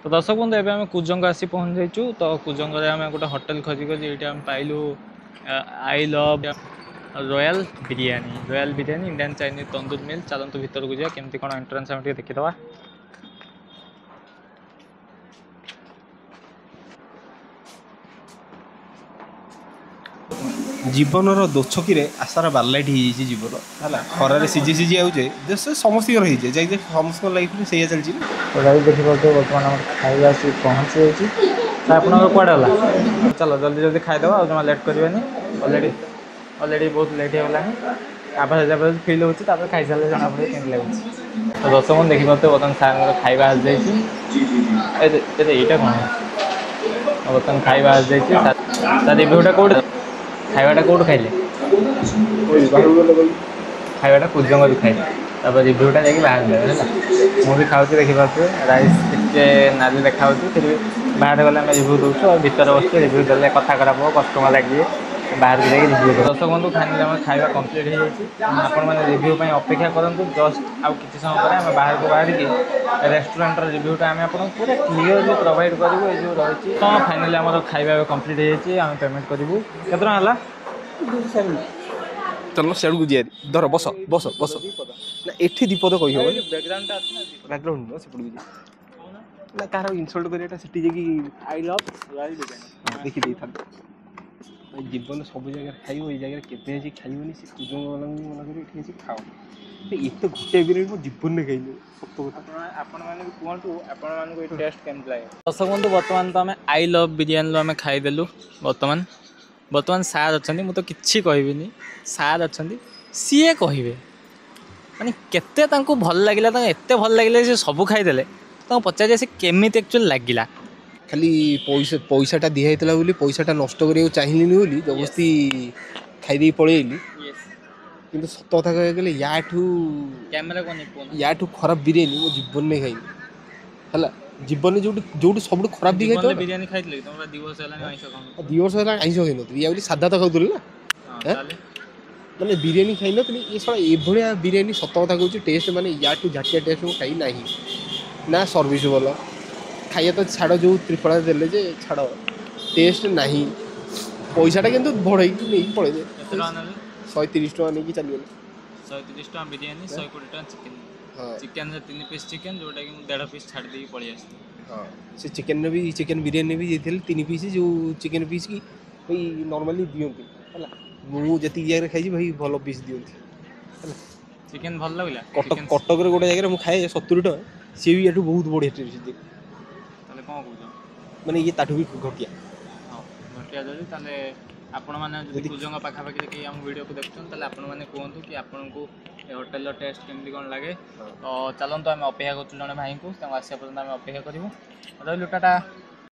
तो दर्शक बंधु एवं आम कुजंग आसी पहुँच जाइचु तो कुजंग आम गोटे होटेल खोजिक ये आम पाइलु I love royal biryani Indian Chinese tandoor मिल चलतु भीतर को जा केमती कौन एंट्रेंस आम देखीदवा। जीवनर दोछकी आशार बारलाइट हो जीवन है खरार सीझी सीझी आउचे समस्त जाए समस्त लाइफ में सही चलती तो गाड़ी देखिए बर्तमान आम खाଇବା आसी पहुँची जाइए आप कौड़े गला चलो जल्दी जल्दी खाईदेव आज जमा लेट करवानी अलरेडी बहुत लेट होगा आवाज जब फिल होता खाई सारे जना पड़े केमती लगे तो दर्शक बंधु देखिए बर्तमान सार खाଇବା आज जाइए यहाँ कौन बर्तमान खाଇବା आज जाइए रिव्यूटा कौट खाइबाटा कौट खाइले खाइबाटा कुजंग खाइले तापर रिव्यूटा जाकि बाहर देवे है मुझे खाऊँ देखिपे राइस टे नाली देखा फिर भी बाहर गले रिव्यू दूसु और भर बस रिव्यू देने कथा खराब हो कस्टमर लगे बाहर को जाकि रिव्यू दे दर्शक बंधु फाइनाली आम खाଇବା कम्प्लीट हो जाए आपण मैंने रिव्यू अपेक्षा करूँ जस्ट आउ कि समय पर आम बाहर को बाहर की रेस्टोरेंटर रिव्यूटा आम आप पूरा क्लीयरली प्रोवाइड करूँ ये जो रही तो फाइनाली आम खाଇବା कम्प्लीट हो जाए आम पेमेंट करूँ केत है चलो सेड़ को जाए धर बस बस बस ना एठी दीपद कही हो बैकग्राउंड ना कार इनसल्ट करियाटा सेठी जेकी आई लव रॉयल बिरयानी देखि देई था जीवन सब जगह खाइबो ए जगह केते अछि खाइबोनी से कुजंग वाला मना करी एठी अछि खाओ एते गोटे बिरयानी मो जीवन ने खाइलो सत कथा आपण माने कहंतु आपण माने को टेस्ट केम लागे दर्शक बंधु वर्तमान तो आम आई लव बिरयानी आम खाईदेलु वर्तमान सार अच्छा मुझे तो किसी कहबी सार अच्छा सीए कहे माने केते भल लगे एत भल लगे सी सब खाईदे पचार से केमी एक्चुअली लगिला खाली पैसाटा दिखाई बोली पैसाटा नष्ट करा चाहिए बोली जबरदस्ती खाईदे पलैली कि सत कथा कह गले या खराब बिरयानी मो जीवन में खाई है जीवन जो जो सब खराब दिखाई बिरयानी खाई 2 वर्ष है आईस खाई नी या साधा तो खाऊली ना मैंने बिरयानी खाई नी ये सारा ये बिरयानी सत कथा कहूँ टेस्ट माने या झाटिया टेस्ट मुझे खाई ना ना सर्विस भल खाइए तो छाड़ जो त्रिफला देले जे छाड़ टेस्ट ना पैसाटा कि बढ़ई नहीं पड़े 130 टका नहीं चलिए 130 टका बिरयानी 120 टका चिकेन चिकेन 3 पीस चिकेन जोटा कि 1.5 पीस छाड़ दी पड़ी आस हाँ से चिकेन भी चिकेन बिरयानी भी देते 3 पीस जो चिकेन पीस की भाई नॉर्मली दियंती है मुझे जी जगह खाई भाई भल पीस दियंती चिकेन भल लगला कटक गोटे जगह मुझे खाए 70 टका सी भी एठू बहुत बढ़िया टेस्ट कौन माने ये ताठू भी घटिया हाँ घटिया जदि ताले आपण मैंने कुजंग पाखापाखि देखिए आम वीडियो को देखुन आपण मैंने कहतु कि आपन को होटेल टेस्ट केमती कौन लगे तो चलते आम अपेक्षा कर जड़े भाई को आसा पर्यटन आम अपेक्षा करूँ रही टाटा।